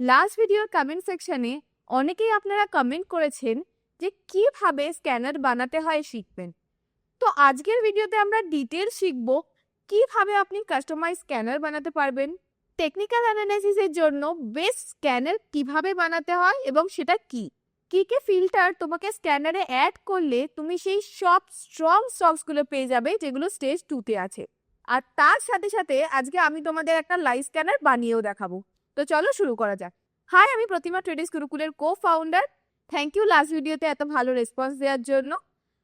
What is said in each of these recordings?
Last ভিডিওর comment সেকশনে অনেকেই আপনারা কমেন্ট করেছেন যে কিভাবে স্ক্যানার বানাতে হয় শিখবেন। তো আজকের ভিডিওতে আমরা ডিটেইলস শিখব কিভাবে আপনি কাস্টমাইজ স্ক্যানার বানাতে পারবেন, টেকনিক্যাল অ্যানালাইসিসের জন্য বেস্ট স্ক্যানার কিভাবে বানাতে হয় এবং সেটা কি কি ফিল্টার তোমাকে স্ক্যানারে অ্যাড করলে তুমি সেই সব স্ট্রং স্টকসগুলো পেয়ে যাবে যেগুলো স্টেজ 2 তে আছে। আর তার সাথে সাথে আজকে আমি তোমাদের একটা লাইভ স্ক্যানার বানিয়েও দেখাবো। তো চলো শুরু করা যাক। হাই, আমি প্রতিমা ট্রেডিংস গুরুকুলের কো-ফাউন্ডার। থ্যাংক ইউ লাস্ট ভিডিওতে এত ভালো রেসপন্স দেওয়ার জন্য।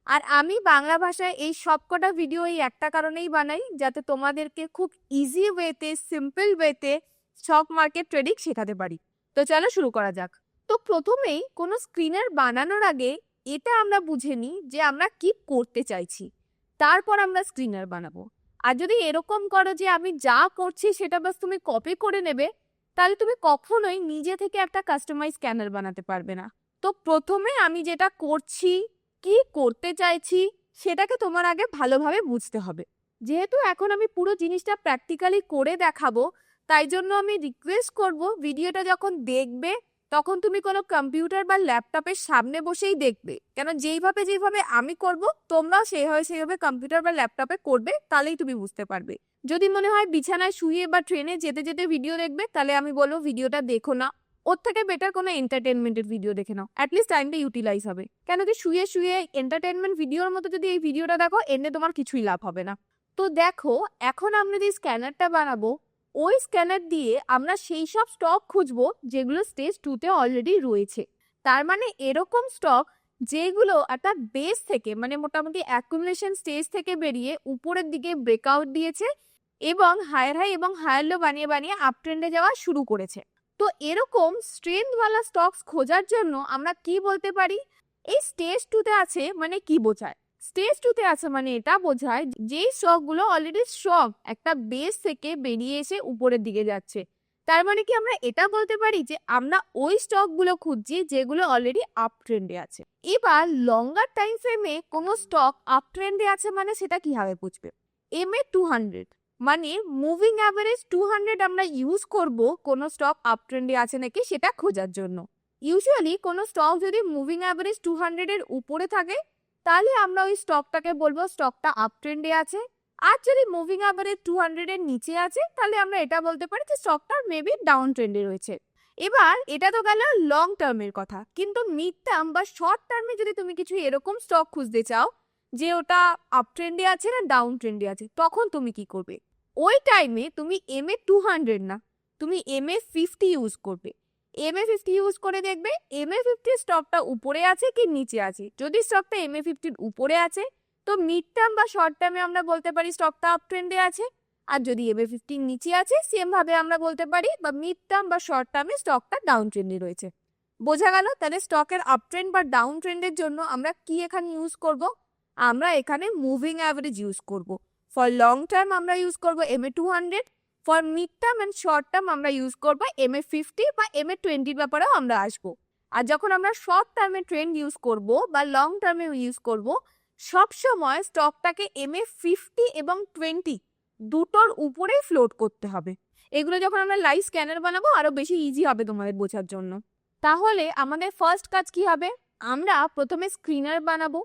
আর আমি বাংলা ভাষায় এই সবকটা ভিডিও এই একটা কারণেই বানাই, যাতে তোমাদেরকে খুব ইজি ওয়েতে, সিম্পল ওয়েতে স্টক মার্কেট ট্রেডিং শেখাতে পারি। তো চলো শুরু করা যাক। তো প্রথমেই কোনো স্ক্রিনার বানানোর আগে এটা আমরা বুঝে নিই যে আমরা কি করতে চাইছি, তারপর আমরা স্ক্রিনার বানাবো। আর যদি এরকম করো যে আমি যা করছি সেটা বাস তুমি কপি করে নেবে, তাহলে তুমি কখনোই নিজে থেকে একটা কাস্টমাইজ স্ক্যানার বানাতে পারবে না। তো প্রথমে আমি যেটা করছি, কি করতে চাইছি, সেটাকে তোমার আগে ভালোভাবে বুঝতে হবে। যেহেতু এখন আমি পুরো জিনিসটা প্র্যাকটিক্যালি করে দেখাবো, তাই জন্য আমি রিকোয়েস্ট করব ভিডিওটা যখন দেখবে তখন তুমি কোনো কম্পিউটার বা ল্যাপটপের সামনে বসেই দেখবে, কেন যেইভাবে আমি করব তোমরাও সেইভাবে কম্পিউটার বা ল্যাপটপে করবে, তাহলেই তুমি বুঝতে পারবে। যদি মনে হয় বিছানায় শুয়ে বা ট্রেনে যেতে যেতে ভিডিও দেখবে, তাহলে আমি বলবো ভিডিওটা দেখো না, ওর থেকে বেটার কোনো এন্টারটেনমেন্টের ভিডিও দেখে নাও, অ্যাটলিস্ট টাইমটা ইউটিলাইজ হবে। কেন কি শুয়ে শুয়ে এন্টারটেনমেন্ট ভিডিওর মতো যদি এই ভিডিওটা দেখো, এনে তোমার কিছুই লাভ হবে না। তো দেখো, এখন আমরা যে স্ক্যানারটা বানাবো, ওই স্ক্যানার দিয়ে আমরা সেই সব স্টক খুঁজবো যেগুলো স্টেজ 2 তে অলরেডি রয়েছে। তার মানে এরকম স্টক যেগুলো একটা বেস থেকে, মানে মোটামুটি অ্যাকুমুলেশন স্টেজ থেকে বেরিয়ে উপরের দিকে ব্রেকআউট দিয়েছে এবং হায়ার হাই এবং হায়ার লো বানিয়ে বানিয়ে আপ ট্রেন্ডে যাওয়া শুরু করেছে। তো এরকম স্ট্রেংথওয়ালা স্টকস খোঁজার জন্য আমরা কি বলতে পারি, এই স্টেজ 2 তে আছে মানে কি বোঝায়? স্টেজ 2 তে আছে মানে এটা বোঝায় যেই স্টকগুলো অলরেডি স্ট্রং, একটা বেস থেকে বেরিয়ে এসে উপরের দিকে যাচ্ছে। তার মানে কি আমরা এটা বলতে পারি যে আমরা ওই স্টকগুলো খুঁজছি যেগুলো অলরেডি আপ ট্রেন্ডে আছে। এবার লঙ্গার টাইম ফ্রেমে কোনো স্টক আপ ট্রেন্ডে আছে মানে সেটা কিভাবে বুঝবে? MA 200 মানে মুভিং অ্যাভারেজ 200 আমরা ইউজ করব কোনো স্টক আপ ট্রেন্ডে আছে নাকি সেটা খোঁজার জন্য। ইউজুয়ালি কোনো স্টক যদি মুভিং অ্যাভারেজ 200 এর উপরে থাকে, তাহলে আমরা ওই স্টকটাকে বলবো স্টকটা আপ ট্রেন্ডে আছে। আর যদি মুভিং অ্যাভারেজ 200 এর নিচে আছে, তাহলে আমরা এটা বলতে পারি যে স্টকটা মেবি ডাউন ট্রেন্ডে রয়েছে। এবার এটা তো গেল লং টার্মের কথা, কিন্তু মিড টার্ম বা শর্ট টার্মে যদি তুমি কিছু এরকম স্টক খুঁজতে চাও যে ওটা আপ ট্রেন্ডে আছে না ডাউন ট্রেন্ডে আছে, তখন তুমি কি করবে? ওই টাইমে তুমি MA 200 না, তুমি MA 50 ইউজ করবে। MA 50 ইউজ করে দেখবে MA 50 স্টকটা উপরে আছে কি নিচে আছে। যদি স্টকটা MA 50 উপরে আছে, তো মিড টার্ম বা শর্ট টার্মে আমরা বলতে পারি স্টকটা আপ ট্রেন্ডে আছে। আর যদি MA 50 নিচে আছে, সেম ভাবে আমরা বলতে পারি বা মিড টার্ম বা শর্ট টার্মে স্টকটা ডাউন ট্রেন্ডে রয়েছে। বোঝা গেল? তাহলে স্টকের আপ ট্রেন্ড বা ডাউন ট্রেন্ডের জন্য আমরা কি এখানে ইউজ করব? আমরা এখানে মুভিং অ্যাভারেজ ইউজ করব। ফর লং টার্ম আমরা ইউজ করব MA 200, for mid term and short term আমরা ইউজ করব MA 50 বা MA 20 ব্যাপারেও আমরা আসবো। আর যখন আমরা শর্ট টার্মে ট্রেন্ড ইউজ করব বা লং টার্মে ইউজ করব, সবসময় স্টকটাকে MA 50 এবং 20 দুটোর উপরেই ফ্লোট করতে হবে। এগুলো যখন আমরা লাইভ স্ক্যানার বানাবো আরো বেশি ইজি হবে তোমাদের বোঝার জন্য। তাহলে আমাদের ফার্স্ট কাজ কি হবে? আমরা প্রথমে স্ক্রিনার বানাবো,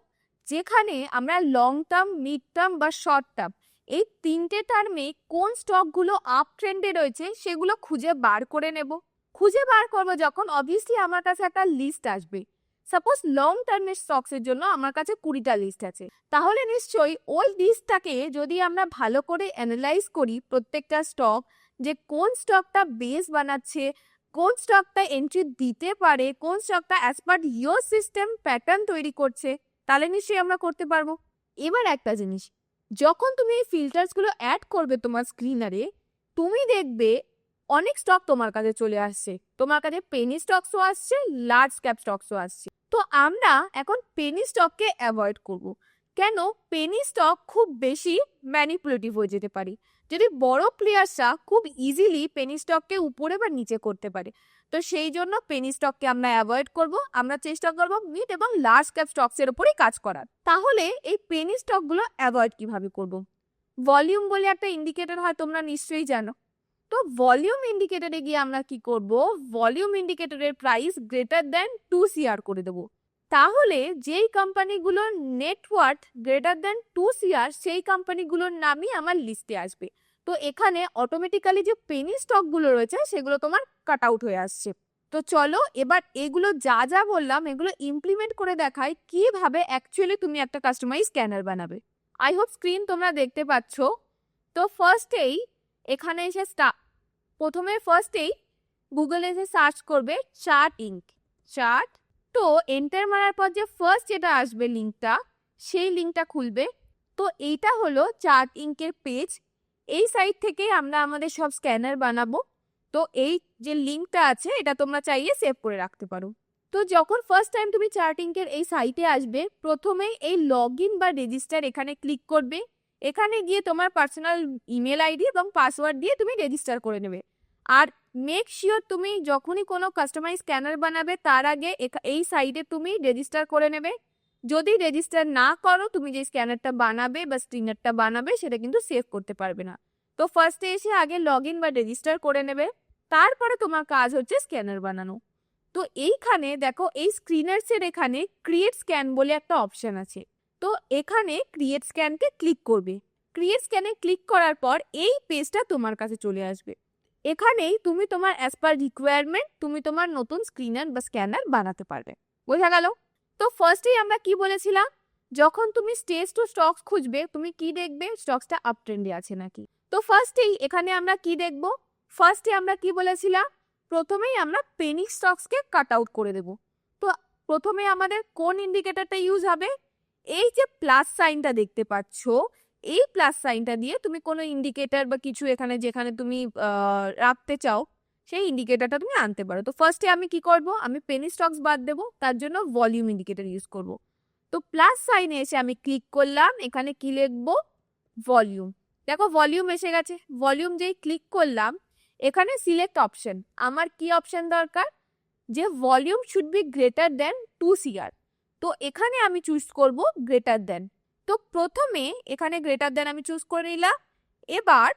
যেখানে আমরা লং টার্ম, মিড টার্ম বা শর্ট টার্ম এই তিনটে টার্মে কোন স্টকগুলো আপ ট্রেন্ডে রয়েছে সেগুলো খুঁজে বার করে নেব। খুঁজে বার করবো যখন, অবভিয়াসলি আমার কাছে একটা লিস্ট আসবে। সাপোজ লং টার্মের স্টকসের জন্য আমার কাছে 20টা লিস্ট আছে, তাহলে নিশ্চয়ই ওই লিস্টটাকে যদি আমরা ভালো করে অ্যানালাইজ করি প্রত্যেকটা স্টক, যে কোন স্টকটা বেস বানাচ্ছে, কোন স্টকটা এন্ট্রি দিতে পারে, কোন স্টকটা as per your system pattern তৈরি করছে, তাহলে নিশ্চয়ই আমরা করতে পারবো। এবার একটা জিনিস, যখন তুমি এই ফিল্টার্সগুলো অ্যাড করবে তোমার স্ক্রিনারে, তুমি দেখবে অনেক স্টক তোমার কাছে চলে আসছে। তোমার কাছে পেনি স্টকসও আসছে, লার্জ ক্যাপ স্টকসও আসছে। তো আমরা এখন পেনি স্টককে অ্যাভয়েড করব। কেন? পেনি স্টক খুব বেশি ম্যানিপুলেটিভ হয়ে যেতে পারে। যদি বড় প্লেয়ার্সরা খুব ইজিলি পেনি স্টককে উপরে বা নিচে করতে পারে, তো সেই জন্য পেনি স্টককে আমরা অ্যাভয়েড করব। আমরা চেষ্টা করব মিড এবং লার্জ ক্যাপ স্টকসের উপরেই কাজ করার। তাহলে এই পেনি স্টকগুলো অ্যাভয়েড কিভাবে করব? ভলিউম বলে একটা ইন্ডিকেটর হয়, তোমরা নিশ্চয়ই জানো। তো ভলিউম ইন্ডিকেটরে গিয়ে আমরা কি করব, ভলিউম ইন্ডিকেটরের প্রাইস গ্রেটার দেন 2 CR করে দেবো। তাহলে যেই কোম্পানিগুলোর নেটওয়ার্থ গ্রেটার দেন 2 CR সেই কোম্পানিগুলোর নামই আমার লিস্টে আসবে। তো এখানে অটোমেটিক্যালি যে পেনি স্টকগুলো রয়েছে সেগুলো তোমার কাট আউট হয়ে আসছে। তো চলো এবার এগুলো যা যা বললাম এগুলো ইমপ্লিমেন্ট করে দেখাই কিভাবে অ্যাকচুয়ালি তুমি একটা কাস্টমাইজ স্ক্যানার বানাবে। আই হোপ স্ক্রিন তোমরা দেখতে পাচ্ছ। তো ফার্স্টেই এখানে এসে প্রথমে ফার্স্টেই গুগলে এসে সার্চ করবে চার্ট ইঙ্ক। চার্ট, তো এন্টার মারার পর যে ফার্স্ট যেটা আসবে লিঙ্কটা, সেই লিঙ্কটা খুলবে। তো এইটা হলো চার্ট ইঙ্কের পেজ। এই সাইট থেকে আমরা আমাদের সব স্ক্যানার বানাবো। তো এই যে লিঙ্কটা আছে এটা তোমরা চাইলে সেভ করে রাখতে পারো। তো যখন ফার্স্ট টাইম তুমি চার্ট ইঙ্কের এই সাইটে আসবে, প্রথমেই এই লগ ইন বা রেজিস্টার এখানে ক্লিক করবে। এখানে গিয়ে তোমার পার্সোনাল ইমেল আইডি এবং পাসওয়ার্ড দিয়ে তুমি রেজিস্টার করে নেবে। আর মেক শিওর তুমি যখনই কোনো কাস্টমাইজ স্ক্যানার বানাবে তার আগে এই সাইটে তুমি রেজিস্টার করে নেবে। যদি রেজিস্টার না করো তুমি যে স্ক্যানারটা বানাবে বা স্ক্রিনারটা বানাবে সেটা কিন্তু সেভ করতে পারবে না। তো ফার্স্টে এসে আগে লগ ইন বা রেজিস্টার করে নেবে, তারপরে তোমার কাজ হচ্ছে স্ক্যানার বানানো। তো এইখানে দেখো এই স্ক্রিনার্সের এখানে ক্রিয়েট স্ক্যান বলে একটা অপশন আছে। তো এখানে ক্রিয়েট স্ক্যানকে ক্লিক করবে। ক্রিয়েট স্ক্যানে ক্লিক করার পর এই পেজটা তোমার কাছে চলে আসবে। এখানেই তুমি তোমার অ্যাজ পার রিকোয়ারমেন্ট তুমি তোমার নতুন স্ক্রিনার বা স্ক্যানার বানাতে পারবে। বোঝা গেল? তো ফার্স্টেই আমরা কি বলেছিলাম, যখন তুমি স্টেজ টু স্টকস খুঁজবে তুমি কি দেখবে, স্টকসটা আপ ট্রেন্ডে আছে নাকি। তো ফার্স্টেই এখানে আমরা কি দেখব, ফার্স্টে আমরা কি বলেছিলাম, প্রথমেই আমরা পেনি স্টকসকে কাট আউট করে দেব। তো প্রথমে আমাদের কোন ইন্ডিকেটরটা ইউজ হবে, এই যে প্লাস সাইনটা দেখতে পাচ্ছ, এই প্লাস সাইনটা দিয়ে তুমি কোনো ইন্ডিকেটর বা কিছু এখানে যেখানে তুমি রাখতে চাও সেই ইন্ডিকেটরটা তুমি আনতে পারো। তো ফার্স্টে আমি কি করব, আমি পেনি স্টকস বাদ দেবো, তার জন্য ভলিউম ইন্ডিকেটর ইউজ করব। তো প্লাস সাইনে এসে আমি ক্লিক করলাম, এখানে কি লিখবো, ভলিউম। দেখো ভলিউম এসে গেছে। ভলিউম যেই ক্লিক করলাম এখানে সিলেক্ট অপশন, আমার কি অপশন দরকার, যে volume should be greater than 2 CR। তো এখানে আমি চুজ করব গ্রেটার দেন। তো প্রথমে এখানে গ্রেটার দেন আমি চুজ করে নিলাম। এবার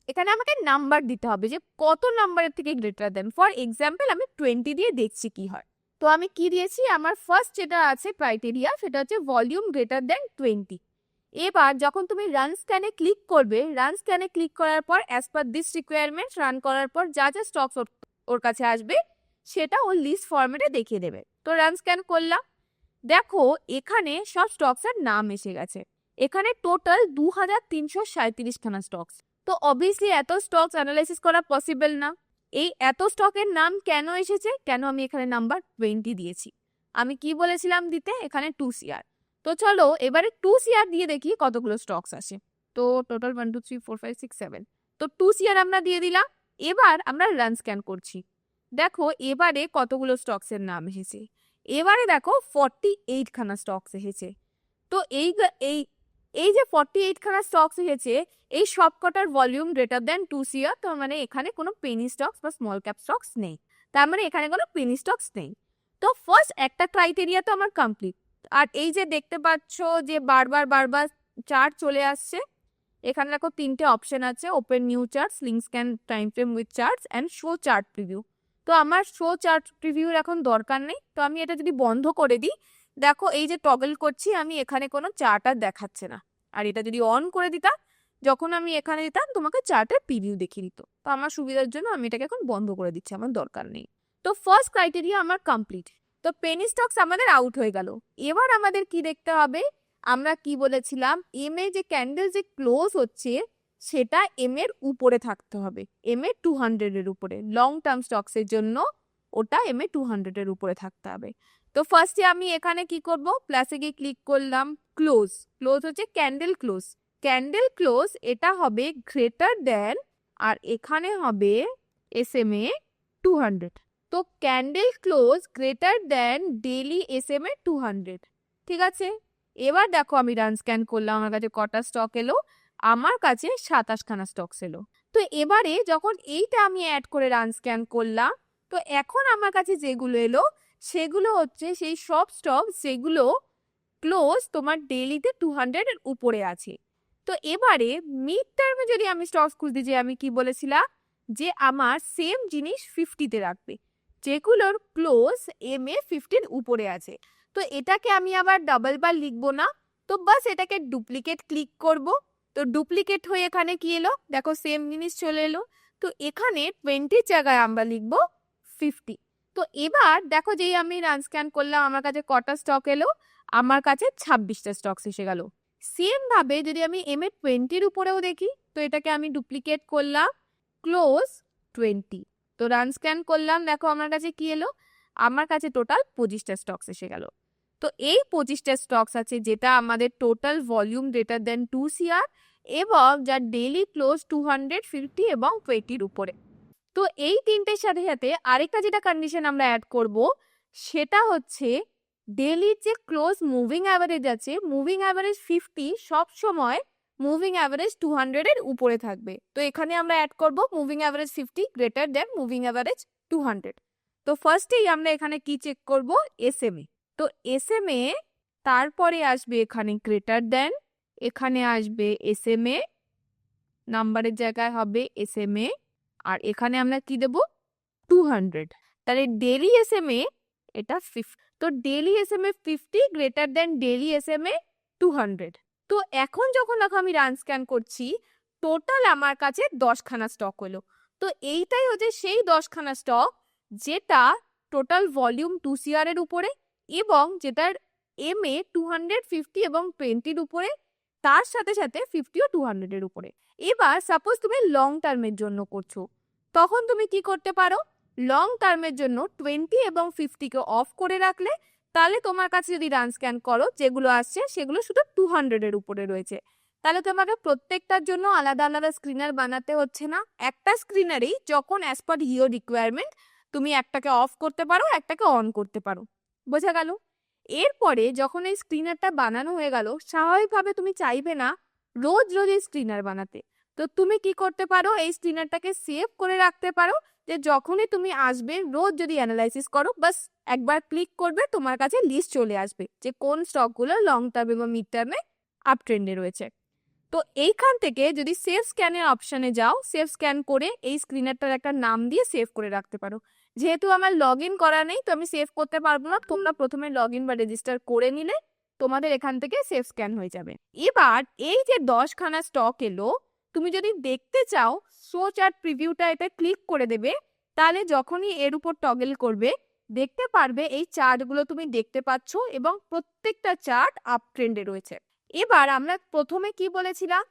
এখানে আমাকে নাম্বার দিতে হবে যে কত নাম্বারের থেকে গ্রেটার দেন। ফর এক্সাম্পল আমি 20 দিয়ে দেখছি কি হয়। তো আমি কি দিয়েছি, আমার ফার্স্ট যেটা আছে ক্রাইটেরিয়া সেটা হচ্ছে ভলিউম গ্রেটার দেন 20। এবার যখন তুমি রান স্ক্যানে ক্লিক করবে, রান স্ক্যানে ক্লিক করার পর as per this requirement run করার পর যা যা স্টকস ওর কাছে আসবে সেটা ওর লিস্ট ফরম্যাটে দেখিয়ে দেবে। তো রান স্ক্যান করলাম, দেখো এখানে সব স্টকসের নাম এসে গেছে। এখানে টোটাল 2337 খানা স্টকস। তো অবভিয়াসলি এত স্টকস অ্যানালাইসিস করা পসিবল না। এই এত স্টকের নাম কেন এসেছে, কেন আমি এখানে নাম্বার 20 দিয়েছি, আমি কি বলেছিলাম দিতে, এখানে 2 CR। তো চলো এবারে 2 CR দিয়ে দেখি কতগুলো স্টকস আসে। তো টোটাল 1 2 3 4 5 6 7, তো 2 CR আমরা দিয়ে দিলাম। এবার আমরা রান স্ক্যান করছি, দেখো এবারে কতগুলো স্টকসের নাম এসেছে। এবারে দেখো 48 খানা স্টকস এসেছে। তো এই এই এই যে 48 খানা স্টকস এসেছে এই সবকটার ভলিউম গ্রেটার দেন 2 CR। তার মানে এখানে কোনো পেনি স্টকস বা স্মল ক্যাপ স্টকস নেই, তার মানে এখানে কোনো পেনি স্টকস নেই। তো ফার্স্ট একটা ক্রাইটেরিয়া তো আমার কমপ্লিট। আর এই যে দেখতে পাচ্ছ যে বারবার বারবার চার্ট চলে আসছে, এখানে দেখো 3টে অপশন আছে, open new charts, link scan time frame with charts and show chart preview. তো আমার শো চার্ট প্রিভিউর এখন দরকার নেই। তো আমি এটা যদি বন্ধ করে দিই, দেখো এই যে টগল করছি আমি, এখানে কোনো চার্ট আর দেখাচ্ছে না। আর এটা যদি অন করে দিতাম, যখন আমি এখানে দিতাম তোমাকে চার্টের প্রিভিউ দেখিয়ে দিত। তো আমার সুবিধার জন্য আমি এটাকে এখন বন্ধ করে দিচ্ছি, আমার দরকার নেই। তো ফার্স্ট ক্রাইটেরিয়া আমার কমপ্লিট। তো পেনি স্টকস আমাদের আউট হয়ে গেল। এবার আমাদের কি দেখতে হবে, আমরা কি বলেছিলাম, এম এ যে ক্যান্ডেল যে ক্লোজ হচ্ছে সেটা এম এর উপরে থাকতে হবে, এম এ 200 এর উপরে। লং টার্ম স্টকসের জন্য ওটা এম এ 200 এর উপরে থাকতে হবে। তো ফার্স্টে আমি এখানে কি করব, প্লাসে গিয়ে ক্লিক করলাম, ক্লোজ। ক্লোজ হচ্ছে ক্যান্ডেল ক্লোজ। ক্যান্ডেল ক্লোজ এটা হবে গ্রেটার দেন, আর এখানে হবে এস এম এ 200। তো candle close greater than daily S M A 200। ঠিক আছে, এবার দেখো আমি রান স্ক্যান করলাম, আমার কাছে কটা স্টক এলো, আমার কাছে 27 খানা স্টকস এলো। তো এবারে যখন এইটা আমি অ্যাড করে রান স্ক্যান করলাম, তো এখন আমার কাছে যেগুলো এলো সেগুলো হচ্ছে সেই সব স্টক যেগুলো ক্লোজ তোমার ডেইলিতে 200 এর উপরে আছে। তো এবারে মিড টার্মে যদি আমি স্টকস খুঁজতে, যে আমি কি বলেছিলাম, যে আমার সেম জিনিস 50-তে রাখবে, যেগুলোর ক্লোজ এম এ 50-র উপরে আছে। তো এটাকে আমি আবার ডাবল বার লিখবো না, তো বাস এটাকে ডুপ্লিকেট ক্লিক করব। তো ডুপ্লিকেট হয়ে এখানে কি এলো, দেখো সেম জিনিস চলে এলো। তো এখানে 20-র জায়গায় আমরা লিখবো 50। তো এবার দেখো যেই আমি রান স্ক্যান করলাম আমার কাছে কটা স্টক এলো, আমার কাছে 26টা স্টকস এসে গেল। সেম ভাবে যদি আমি এম এ 20-র উপরেও দেখি, তো এটাকে আমি ডুপ্লিকেট করলাম, ক্লোজ 20। তো রান স্ক্যান করলাম, দেখো আমার কাছে কি এলো, আমার কাছে টোটাল 25টা স্টকস এসে গেল। তো এই 25টা স্টকস আছে যেটা আমাদের total volume greater than 2 CR এবং যার ডেইলি ক্লোজ 250 এবং 20-র উপরে। তো এই তিনটের সাথে সাথে আরেকটা যেটা কন্ডিশন আমরা অ্যাড করব, সেটা হচ্ছে ডেইলির যে ক্লোজ মুভিং অ্যাভারেজ আছে, মুভিং অ্যাভারেজ 50 সব সময় মুভিং অ্যাভারেজ 200-এর উপরে থাকবে। তো এখানে আমরা অ্যাড করব moving average 50 greater than moving average 200। তো ফার্স্টেই আমরা এখানে কি চেক করব, এসএমএ। তো এসএমএ, তারপরে আসবে এখানে গ্রেটার দেন, এখানে আসবে এসএমএ, নাম্বারের জায়গায় হবে এসএমএ, আর এখানে আমরা কি দেব, 200। তাহলে ডেইলি এসএমএ এটা 50। তো daily SMA 50 greater than daily SMA 200। তো এখন যখন দেখো আমি রান স্ক্যান করছি, টোটাল আমার কাছে 10খানা স্টক হলো। তো এইটাই হচ্ছে সেই 10খানা স্টক যেটা টোটাল ভলিউম 2 CR এর উপরে এবং যেটার এম এ 250 এবং 20-র উপরে, তার সাথে সাথে 50 ও 200-এর উপরে। এবার সাপোজ তুমি লং টার্মের জন্য করছো, তখন তুমি কি করতে পারো, লং টার্মের জন্য 20 এবং 50-কে অফ করে রাখলে, তাহলে তোমার কাছে যদি রান স্ক্যান করো যেগুলো আসছে সেগুলো শুধু 200-এর উপরে রয়েছে। তাহলে তোমাকে প্রত্যেকটার জন্য আলাদা আলাদা স্ক্রিনার বানাতে হচ্ছে না, একটা স্ক্রিনারেই যখন অ্যাজ পার ইয়োর রিকোয়ারমেন্ট তুমি একটাকে অফ করতে পারো, একটাকে অন করতে পারো। বোঝা গেল? এরপরে যখন এই স্ক্রিনারটা বানানো হয়ে গেল, স্বাভাবিকভাবে তুমি চাইবে না রোজ রোজ এই স্ক্রিনার বানাতে। তো তুমি কি করতে পারো, এই স্ক্রিনারটাকে সেভ করে রাখতে পারো, যে যখনই তুমি আসবে রোজ যদি অ্যানালাইসিস করো, বাস একবার ক্লিক করবে, তোমার কাছে লিস্ট চলে আসবে যে কোন স্টকগুলো লং টার্ম এবং মিড টার্মে আপ ট্রেন্ডে রয়েছে। তো এইখান থেকে যদি সেভ স্ক্যানের অপশানে যাও, সেভ স্ক্যান করে এই স্ক্রিনারটার একটা নাম দিয়ে সেভ করে রাখতে পারো। যেহেতু আমার লগ ইন করা নেই, তো আমি সেভ করতে পারবো না, তোমরা প্রথমে লগ ইন বা রেজিস্টার করে নিলে তোমাদের এখান থেকে সেভ স্ক্যান হয়ে যাবে। এবার এই যে 10খানা স্টক এলো, তুমি যদি দেখতে চাও শো চার্ট প্রিভিউটা এটা ক্লিক করে দেবে, তাহলে যখনই এর উপর টগল করবে দেখতে পারবে এই চার্টগুলো তুমি দেখতে পাচ্ছ এবং প্রত্যেকটা চার্ট আপ ট্রেন্ডে রয়েছে। এবার আমরা প্রথমে কি বলেছিলাম,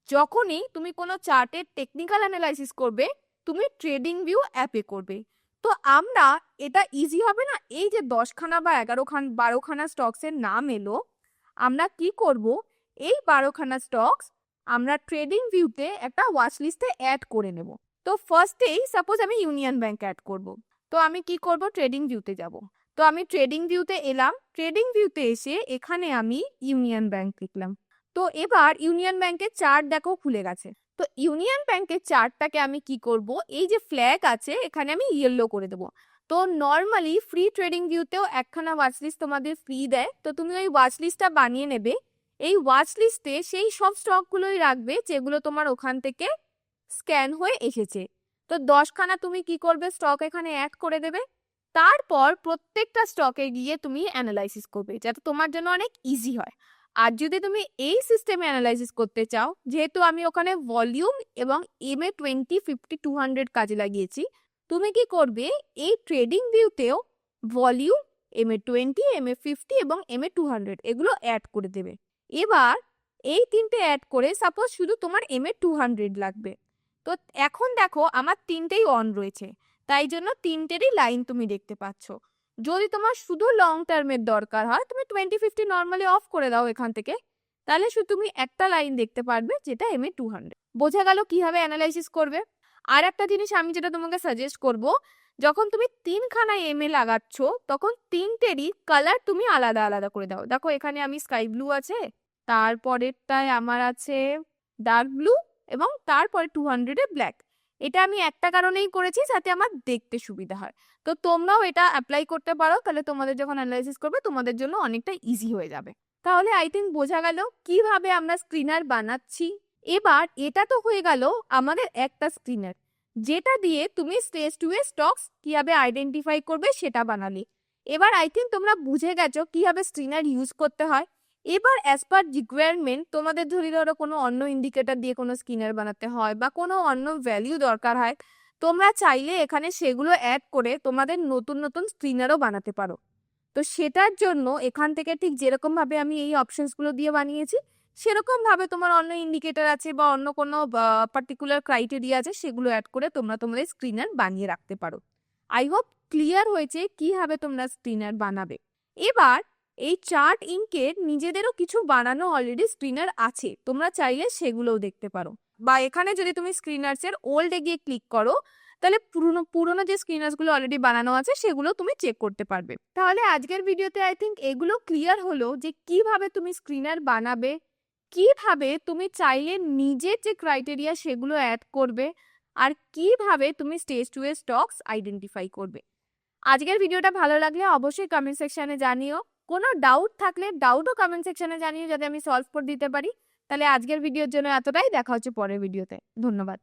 যখনই তুমি কোনো চার্টের টেকনিক্যাল অ্যানালাইসিস করবে তুমি ট্রেডিং ভিউ অ্যাপে করবে। তো আমরা এটা ইজি হবে না, এই যে 10খানা বা 12খানা স্টকসের নাম এলো, আমরা কি করব, এই 12খানা স্টকস আমরা ট্রেডিং ভিউতে একটা ওয়াচ লিস্টে অ্যাড করে নেব। তো ফার্স্টেই সাপোজ আমি ইউনিয়ন ব্যাংক অ্যাড করব। তো আমি কি করব, ট্রেডিং ভিউতে যাব। তো আমি ট্রেডিং ভিউতে এলাম, ট্রেডিং ভিউতে এসে এখানে আমি ইউনিয়ন ব্যাংক লিখলাম। তো এবার ইউনিয়ন ব্যাংকের চার্ট দেখো খুলে গেছে। তো ইউনিয়ন ব্যাংকের চার্টটাকে আমি কি করব, এই যে ফ্ল্যাগ আছে এখানে আমি ইয়েলো করে দেবো। তো নর্মালি ফ্রি ট্রেডিং ভিউতেও একখানা ওয়াচ লিস্ট তোমাদের ফ্রি দেয়, তো তুমি ওই ওয়াচ লিস্টটা বানিয়ে নেবে। এই ওয়াচ লিস্টে সেই সব স্টকগুলোই রাখবে যেগুলো তোমার ওখান থেকে স্ক্যান হয়ে এসেছে। তো 10খানা তুমি কি করবে, স্টক এখানে অ্যাড করে দেবে। তারপর প্রত্যেকটা স্টকে গিয়ে তুমি অ্যানালাইসিস করবে, যাতে তোমার জন্য অনেক ইজি হয়। আর যদি তুমি এই সিস্টেমে অ্যানালাইসিস করতে চাও, যেহেতু আমি ওখানে ভলিউম এবং এম এ 20, 50, 200 কাজে লাগিয়েছি, তুমি কি করবে, এই trading ভিউতেও volume M A 20, M A 50 এবং এম এ 200 এগুলো অ্যাড করে দেবে। এবার এই তিনটে অ্যাড করে সাপোজ শুধু তোমার এম এ 200 লাগবে। তো এখন দেখো আমার তিনটেই অন রয়েছে, তাই জন্য তিনটেরই লাইন তুমি দেখতে পাচ্ছ। যদি তোমার শুধু লং টার্মের দরকার হয়, তুমি 20, 50 নর্মালি অফ করে দাও এখান থেকে, তাহলে শুধু তুমি একটা লাইন দেখতে পারবে যেটা এম এ 200। বোঝা গেল কিভাবে অ্যানালাইসিস করবে? আর একটা জিনিস আমি যেটা তোমাকে সাজেস্ট করব, যখন তুমি 3খানা এম এ লাগাচ্ছ তখন তিনটেরই কালার তুমি আলাদা আলাদা করে দাও। দেখো এখানে আমি স্কাই ব্লু আছে, তারপরেরটায় আমার আছে ডার্ক ব্লু এবং তারপরে 200-এ ব্ল্যাক। এটা আমি একটা কারণেই করেছি যাতে আমার দেখতে সুবিধা হয়। তো তোমরাও এটা অ্যাপ্লাই করতে পারো, তাহলে তোমাদের যখন অ্যানালাইসিস করবে তোমাদের জন্য অনেকটা ইজি হয়ে যাবে। তাহলে আই থিঙ্ক বোঝা গেল কিভাবে আমরা স্ক্রিনার বানাচ্ছি। এবার এটা তো হয়ে গেল আমাদের একটা স্ক্রিনার। যেটা দিয়ে তুমি স্টেজ 2 এর স্টকস কিভাবে আইডেন্টিফাই করবে সেটা বানালে। এবার আই থিঙ্ক তোমরা বুঝে গেছো কিভাবে স্ক্রিনার ইউজ করতে হয়। এবার অ্যাজ পার রিকোয়ারমেন্ট তোমাদের ধরো কোনো অন্য ইন্ডিকেটর দিয়ে কোনো স্ক্রিনার বানাতে হয় বা কোনো অন্য ভ্যালু দরকার হয়, তোমরা চাইলে এখানে সেগুলো অ্যাড করে তোমাদের নতুন নতুন স্ক্রিনারও বানাতে পারো। তো সেটার জন্য এখান থেকে ঠিক যেরকম ভাবে আমি এই অপশনসগুলো দিয়ে বানিয়েছি, সেরকম ভাবে তোমার অন্য ইন্ডিকেটর আছে বা অন্য কোনো পার্টিকুলার ক্রাইটেরিয়া আছে, সেগুলো অ্যাড করে তোমরা তোমাদের স্ক্রিনার বানিয়ে রাখতে পারো। আই হোপ ক্লিয়ার হয়েছে কিভাবে তোমরা স্ক্রিনার বানাবে। এবার এই চার্ট ইঙ্কের নিজেদেরও কিছু বানানো অলরেডি স্ক্রিনার আছে, তোমরা চাইলে সেগুলোও দেখতে পারো। বা এখানে যদি তুমি স্ক্রিনার্স এর ওল্ডে গিয়ে ক্লিক করো, তাহলে পুরোনো যে স্ক্রিনার্স গুলো অলরেডি বানানো আছে সেগুলো তুমি চেক করতে পারবে। তাহলে আজকের ভিডিওতে আই থিঙ্ক এগুলো ক্লিয়ার হলো যে কিভাবে তুমি স্ক্রিনার বানাবে, কিভাবে তুমি চাইলে নিজের যে ক্রাইটেরিয়া সেগুলো অ্যাড করবে, আর কিভাবে তুমি স্টেজ 2 এর স্টকস আইডেন্টিফাই করবে। আজকের ভিডিওটা ভালো লাগলে অবশ্যই কমেন্ট সেকশনে জানিও। কোনো ডাউট থাকলে ডাউটও কমেন্ট সেকশনে জানিও, যাতে আমি সলভ করে দিতে পারি। তাহলে আজকের ভিডিওর জন্য এতটাই, দেখা হচ্ছে পরের ভিডিওতে। ধন্যবাদ।